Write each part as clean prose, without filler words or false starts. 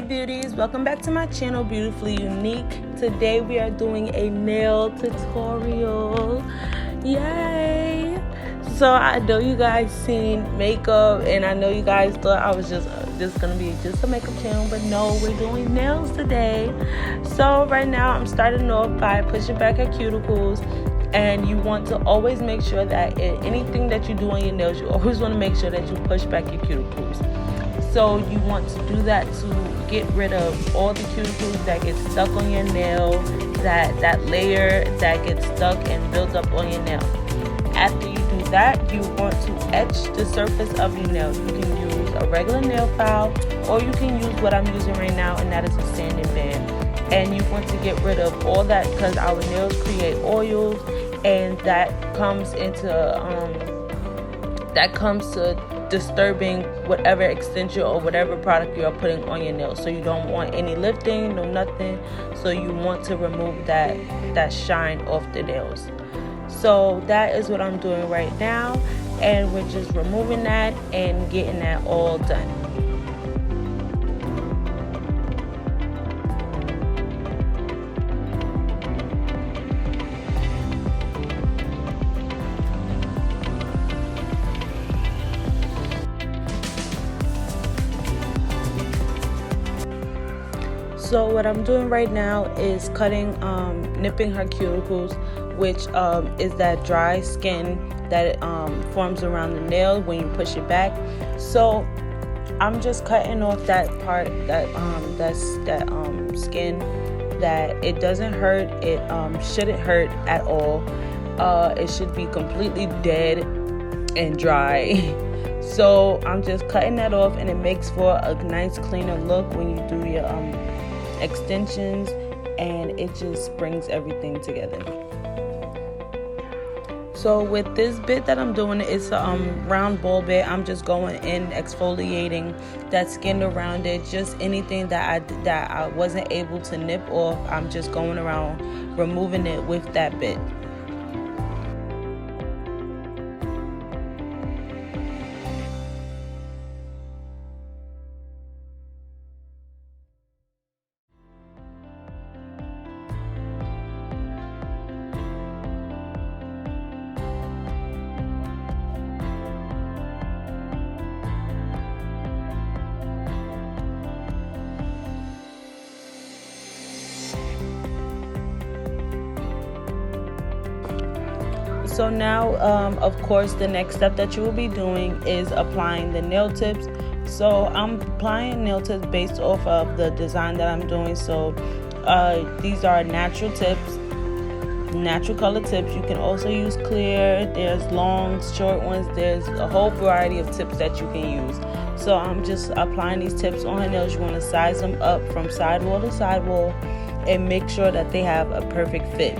Hey beauties, welcome back to my channel, Beautifully Unique. Today we are doing a nail tutorial. Yay! So I know you guys seen makeup and I know you guys thought I was just gonna be just a makeup channel, but no, we're doing nails today. So right now I'm starting off by pushing back her cuticles, and you want to always make sure that anything that you do on your nails, you always want to make sure that you push back your cuticles. So you want to do that to get rid of all the cuticles that get stuck on your nail, that layer that gets stuck and builds up on your nail. After you do that, you want to etch the surface of your nail. You can use a regular nail file, or you can use what I'm using right now, and that is a sanding band. And you want to get rid of all that because our nails create oils, and that comes to disturbing whatever extension or whatever product you are putting on your nails. So you don't want any lifting, no nothing. So you want to remove that shine off the nails. So that is what I'm doing right now, and we're just removing that and getting that all done. So what I'm doing right now is nipping her cuticles, which is that dry skin that forms around the nail when you push it back. So I'm just cutting off that part, that's skin, that it doesn't hurt. It shouldn't hurt at all. It should be completely dead and dry. So I'm just cutting that off, and it makes for a nice cleaner look when you do your extensions, and it just brings everything together. So with this bit that I'm doing, it's a round ball bit. I'm just going in exfoliating that skin around it. Just anything that I wasn't able to nip off, I'm just going around removing it with that bit. So now, of course, the next step that you will be doing is applying the nail tips. So I'm applying nail tips based off of the design that I'm doing. So these are natural tips, natural color tips. You can also use clear. There's long, short ones. There's a whole variety of tips that you can use. So I'm just applying these tips on her nails. You want to size them up from sidewall to sidewall and make sure that they have a perfect fit.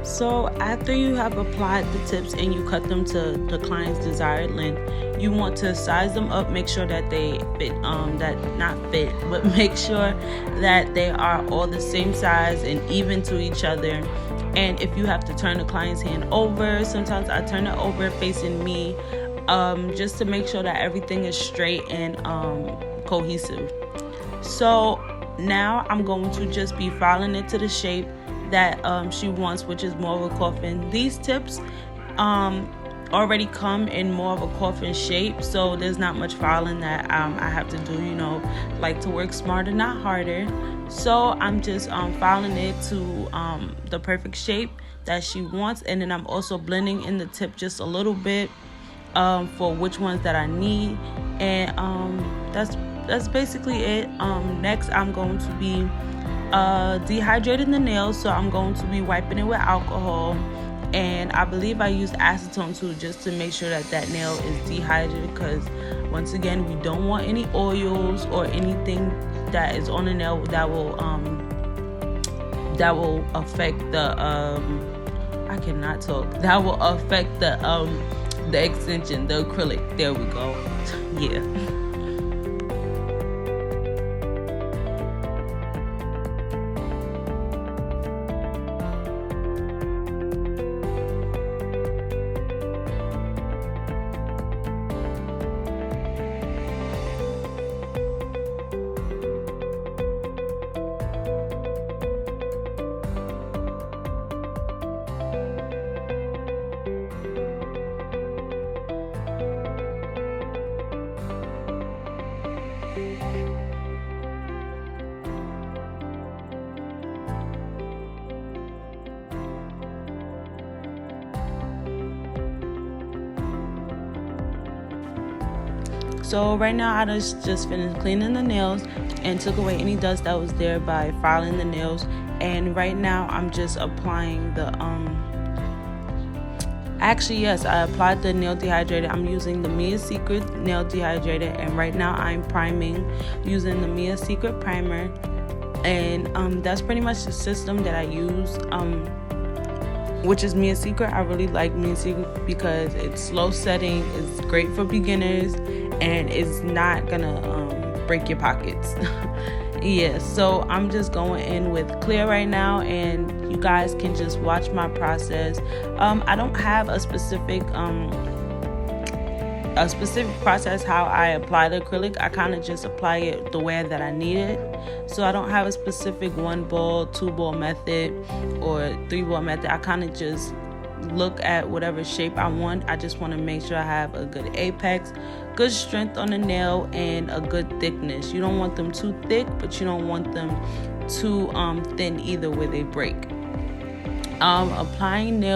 So after you have applied the tips and you cut them to the client's desired length, you want to size them up, make sure that they fit, but make sure that they are all the same size and even to each other. And if you have to turn the client's hand over, sometimes I turn it over facing me, just to make sure that everything is straight and cohesive. So now I'm going to just be filing it to the shape that she wants, which is more of a coffin. These tips already come in more of a coffin shape, so there's not much filing that I have to do, like to work smarter, not harder. So I'm just filing it to the perfect shape that she wants. And then I'm also blending in the tip just a little bit for which ones that I need. And that's basically it. Next I'm going to be dehydrating the nails, so I'm going to be wiping it with alcohol, and I believe I used acetone too, just to make sure that that nail is dehydrated, because once again, we don't want any oils or anything that is on the nail that will affect the I cannot talk, that will affect the extension, the acrylic. There we go. Yeah. So right now I just finished cleaning the nails and took away any dust that was there by filing the nails. And right now I'm just applying the actually, yes, I applied the nail dehydrator. I'm using the Mia Secret nail dehydrator, and right now I'm priming using the Mia Secret primer. And that's pretty much the system that I use, which is Mia Secret. I really like Mia Secret because it's slow setting, it's great for beginners, and it's not gonna break your pockets. Yeah, so I'm just going in with clear right now, and you guys can just watch my process. I don't have a specific process how I apply the acrylic. I kind of just apply it the way that I need it. So I don't have a specific 1-ball, 2-ball method or 3-ball method. I kind of just look at whatever shape I want. I just want to make sure I have a good apex, good strength on the nail, and a good thickness. You don't want them too thick, but you don't want them too thin either, where they break. Applying the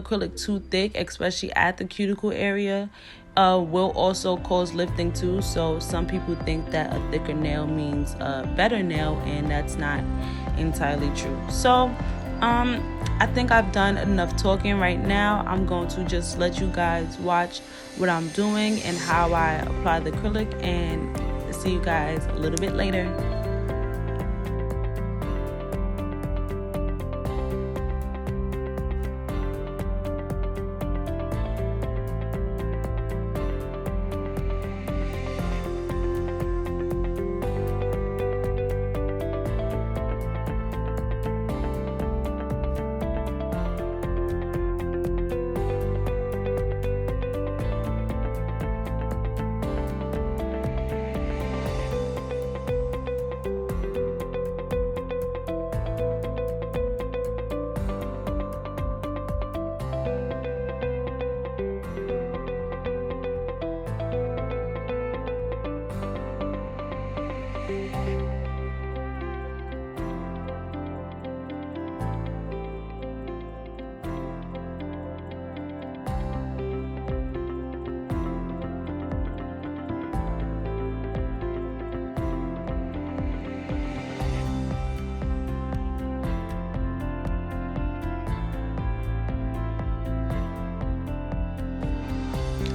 acrylic too thick, especially at the cuticle area, will also cause lifting too. So some people think that a thicker nail means a better nail, and that's not entirely true. So I think I've done enough talking right now. I'm going to just let you guys watch what I'm doing and how I apply the acrylic, and see you guys a little bit later.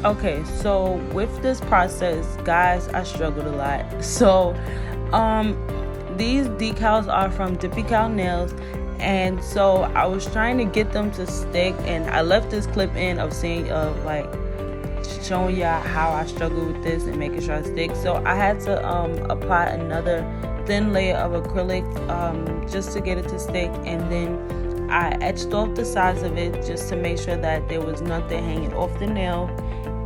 Okay, so with this process, guys, I struggled a lot. So these decals are from Dippy Cow Nails, and so I was trying to get them to stick, and I left this clip in of saying like showing y'all how I struggle with this and making sure I stick. So I had to apply another thin layer of acrylic just to get it to stick, and then I etched off the sides of it just to make sure that there was nothing hanging off the nail,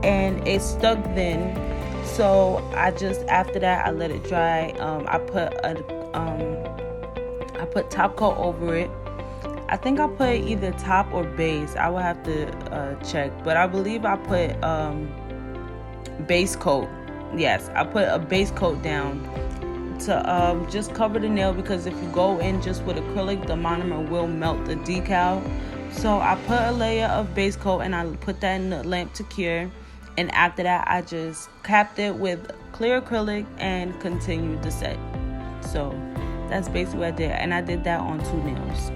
and it stuck then. So I just, after that, I let it dry. I put top coat over it. I think I put either top or base. I will have to check, but I believe I put base coat. Yes, I put a base coat down to just cover the nail, because if you go in just with acrylic, the monomer will melt the decal. So I put a layer of base coat and I put that in the lamp to cure. And after that, I just capped it with clear acrylic and continued the set. So that's basically what I did. And I did that on 2 nails.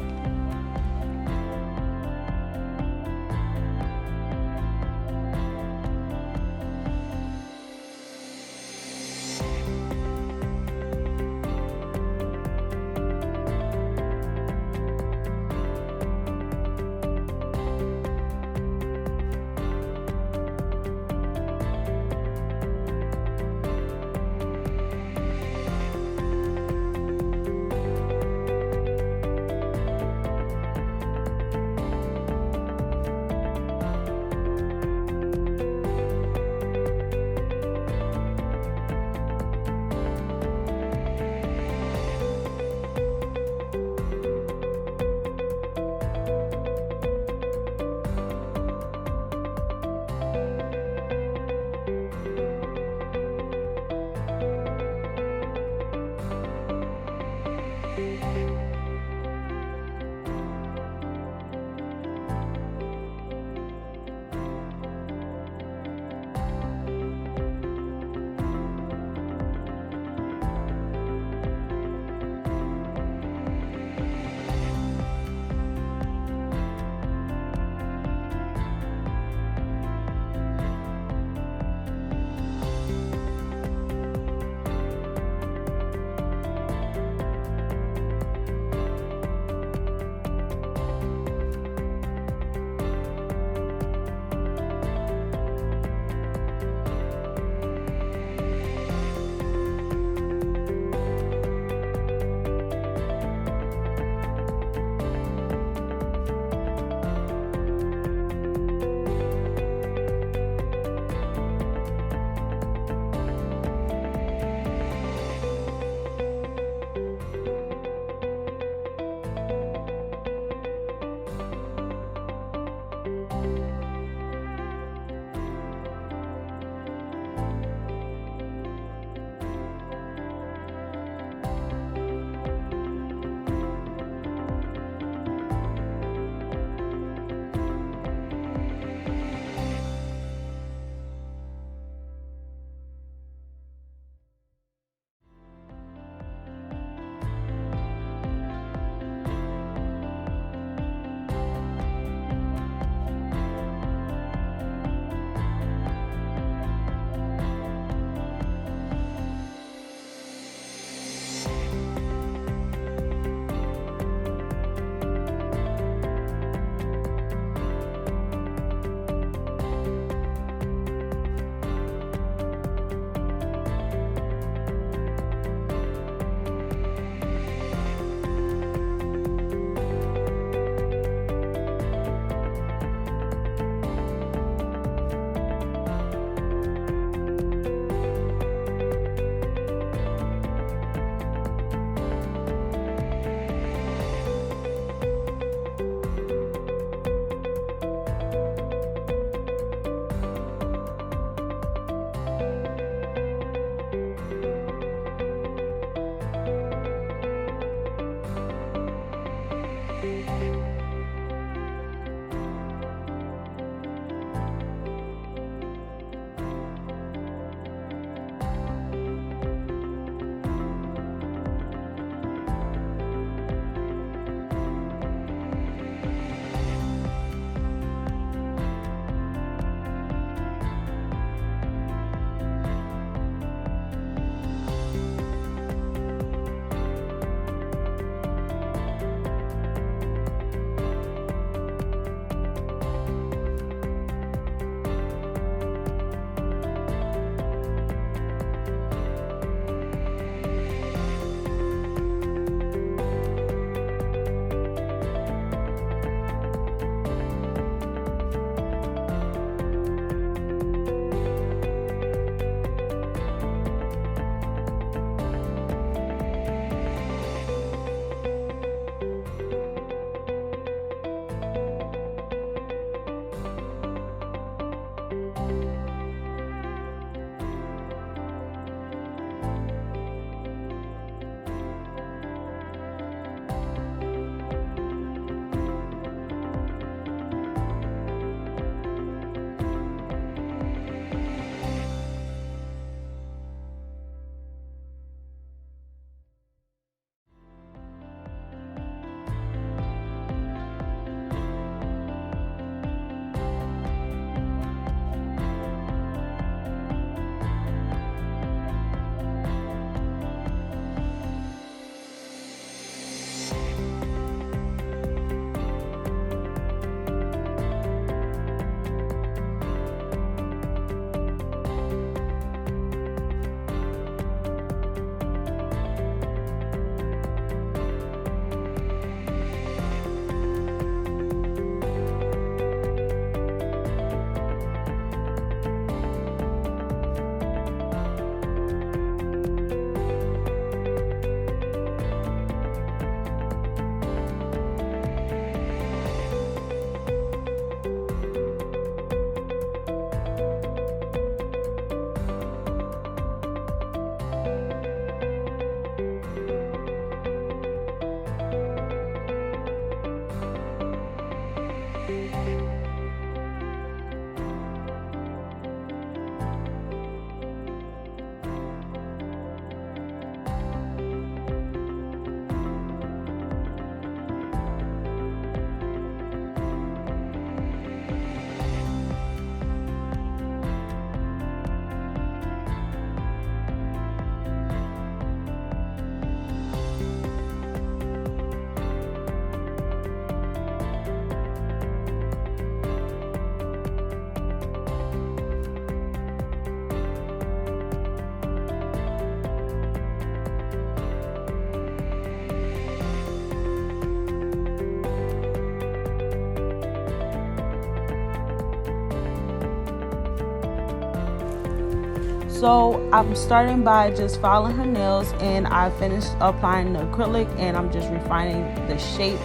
So I'm starting by just filing her nails, and I finished applying the acrylic, and I'm just refining the shape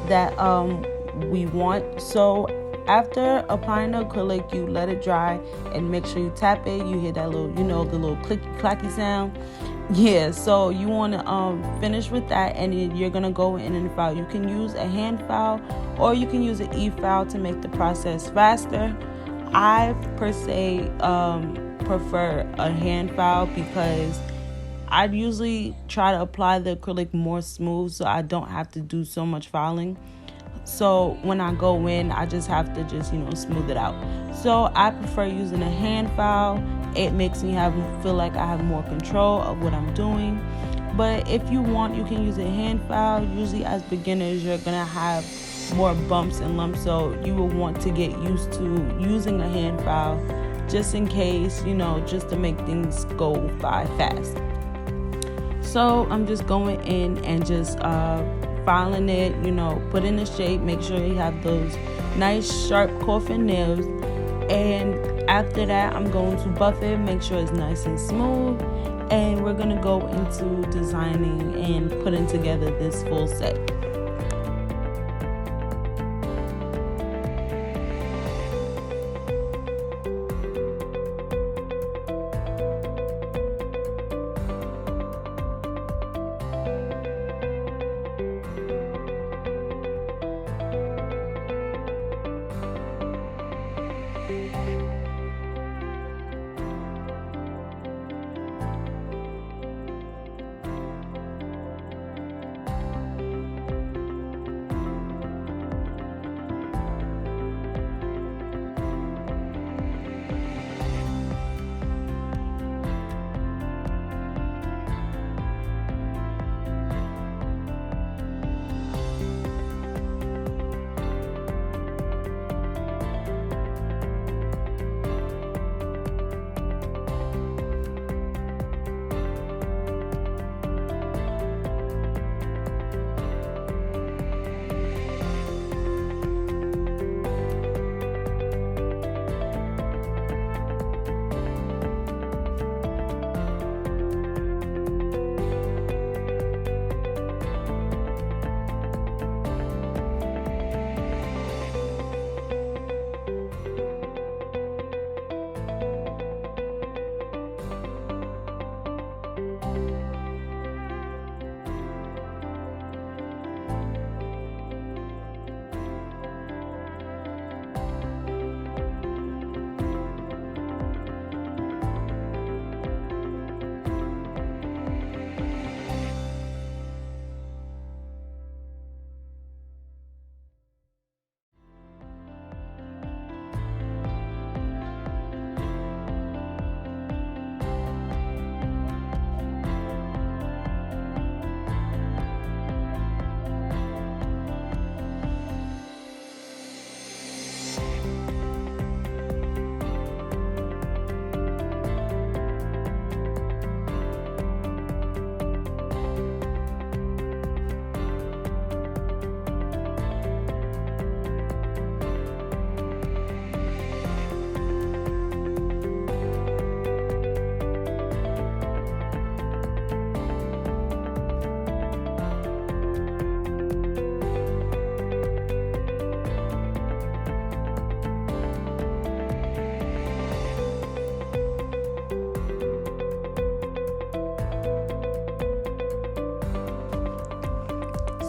that we want. So after applying the acrylic, you let it dry and make sure you tap it. You hear that little, the little clicky clacky sound. Yeah, so you want to finish with that, and then you're gonna go in and file. You can use a hand file, or you can use an e-file to make the process faster. I per se prefer a hand file because I usually try to apply the acrylic more smooth, so I don't have to do so much filing. So when I go in, I just have to smooth it out. So I prefer using a hand file. It makes me feel like I have more control of what I'm doing. But if you want, you can use a hand file. Usually as beginners, you're gonna have more bumps and lumps, so you will want to get used to using a hand file just in case, just to make things go by fast. So I'm just going in and just filing it, put in the shape, make sure you have those nice sharp coffin nails. And after that, I'm going to buff it, make sure it's nice and smooth, and we're gonna go into designing and putting together this full set.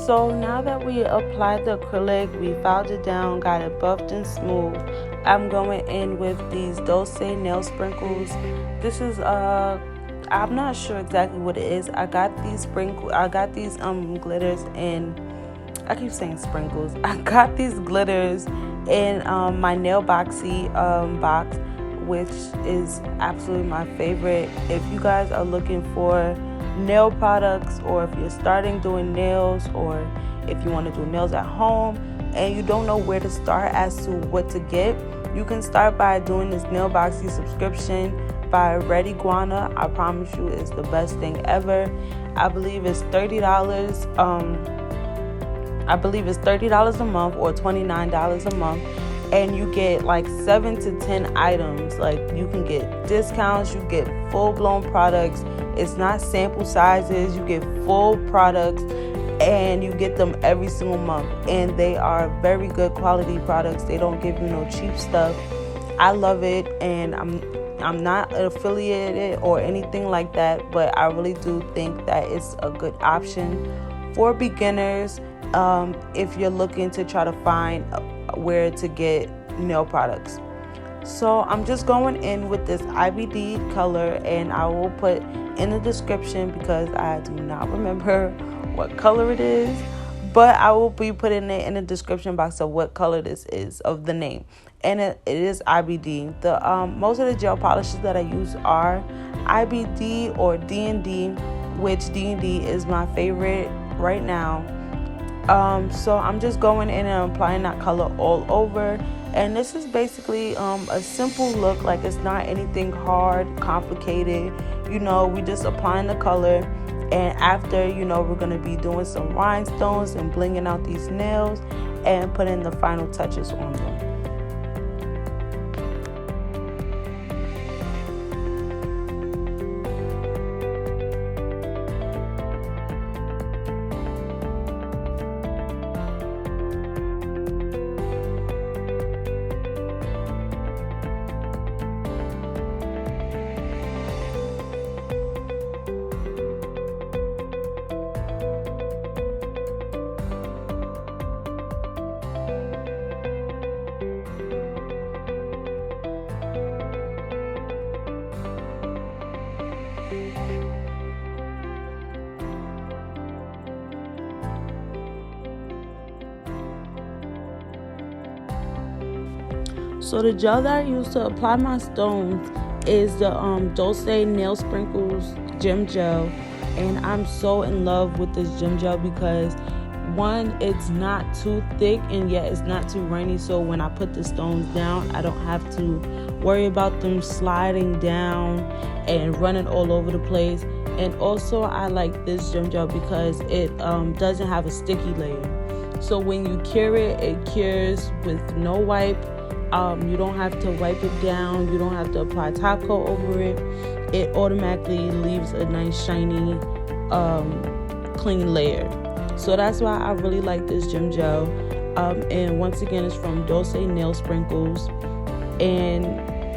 So now that we applied the acrylic, we filed it down, got it buffed and smooth, I'm going in with these Dulce nail sprinkles. This is I'm not sure exactly what it is. I got these glitters, and I keep saying sprinkles. I got these glitters in my nail boxy box, which is absolutely my favorite. If you guys are looking for nail products, or if you're starting doing nails, or if you want to do nails at home and you don't know where to start as to what to get, you can start by doing this nail boxy subscription by Red Iguana. I promise you, it's the best thing ever. I believe it's $30. I believe it's $30 a month or $29 a month, and you get like 7 to 10 items. Like you can get discounts, you get full-blown products. It's not sample sizes, you get full products, and you get them every single month, and they are very good quality products. They don't give you no cheap stuff. I love it, and I'm not affiliated or anything like that, but I really do think that it's a good option for beginners if you're looking to try to find where to get nail products. So I'm just going in with this IBD color, and I will put in the description because I do not remember what color it is, but I will be putting it in the description box of what color this is, of the name, and it is IBD. The most of the gel polishes that I use are IBD or D&D, which D&D is my favorite right now. So I'm just going in and applying that color all over, and this is basically a simple look. Like, it's not anything hard, complicated. We just applying the color, and after, we're going to be doing some rhinestones and blinging out these nails and putting the final touches on them. So the gel that I use to apply my stones is the Dulce Nail Sprinkles Gem Gel. And I'm so in love with this gem gel because, one, it's not too thick and yet it's not too runny. So when I put the stones down, I don't have to worry about them sliding down and running all over the place. And also I like this gem gel because it doesn't have a sticky layer. So when you cure it, it cures with no wipe. You don't have to wipe it down. You don't have to apply top coat over it. It automatically leaves a nice shiny clean layer. So that's why I really like this gem gel. And once again, it's from Dulce Nail Sprinkles, and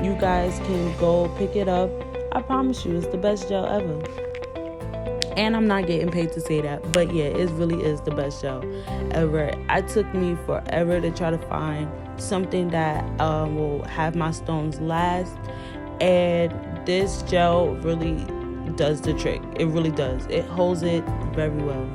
you guys can go pick it up. I promise you, it's the best gel ever. And I'm not getting paid to say that, but yeah, it really is the best gel ever. It took me forever to try to find something that will have my stones last, and this gel really does the trick. It really does. It holds it very well.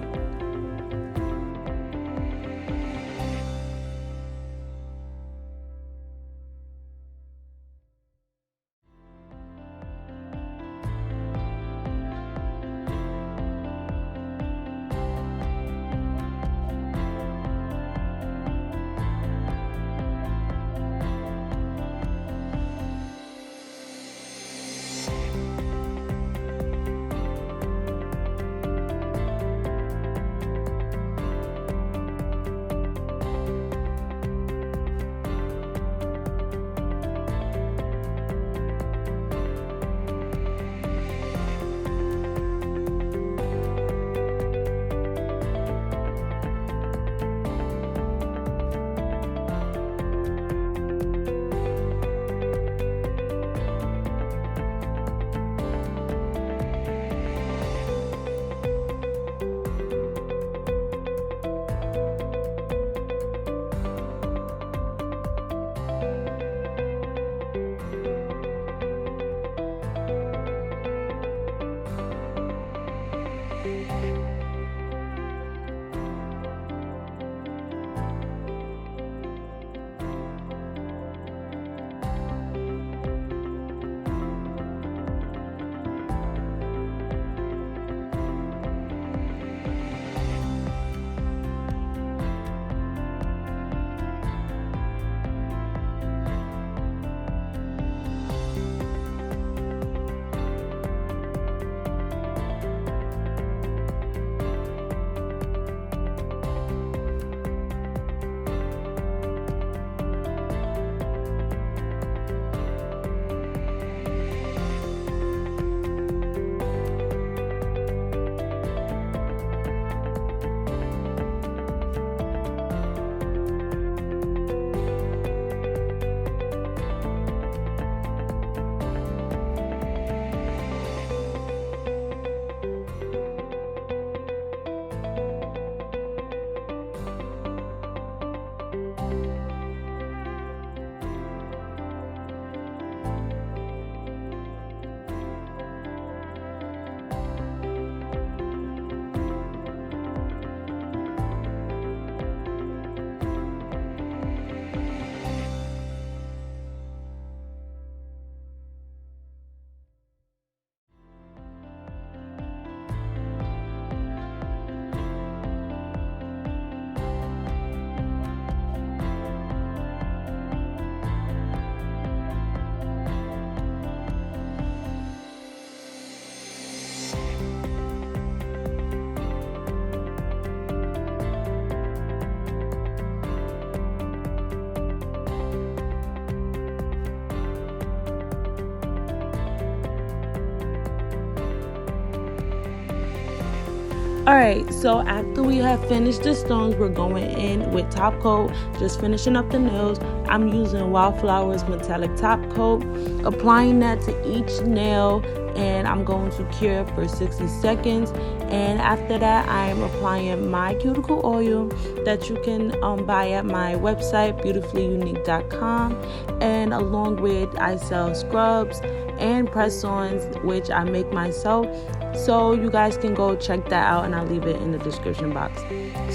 Alright, so after we have finished the stones, we're going in with top coat, just finishing up the nails. I'm using Wildflowers metallic top coat, applying that to each nail, and I'm going to cure for 60 seconds. And after that, I am applying my cuticle oil that you can buy at my website, beautifullyunique.com. And along with, I sell scrubs and press-ons, which I make myself. So you guys can go check that out, and I'll leave it in the description box.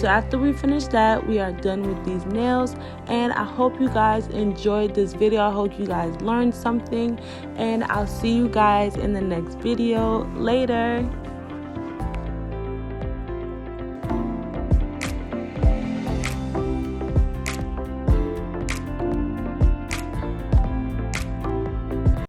So after we finish that, we are done with these nails, and I hope you guys enjoyed this video. I hope you guys learned something, and I'll see you guys in the next video. Later.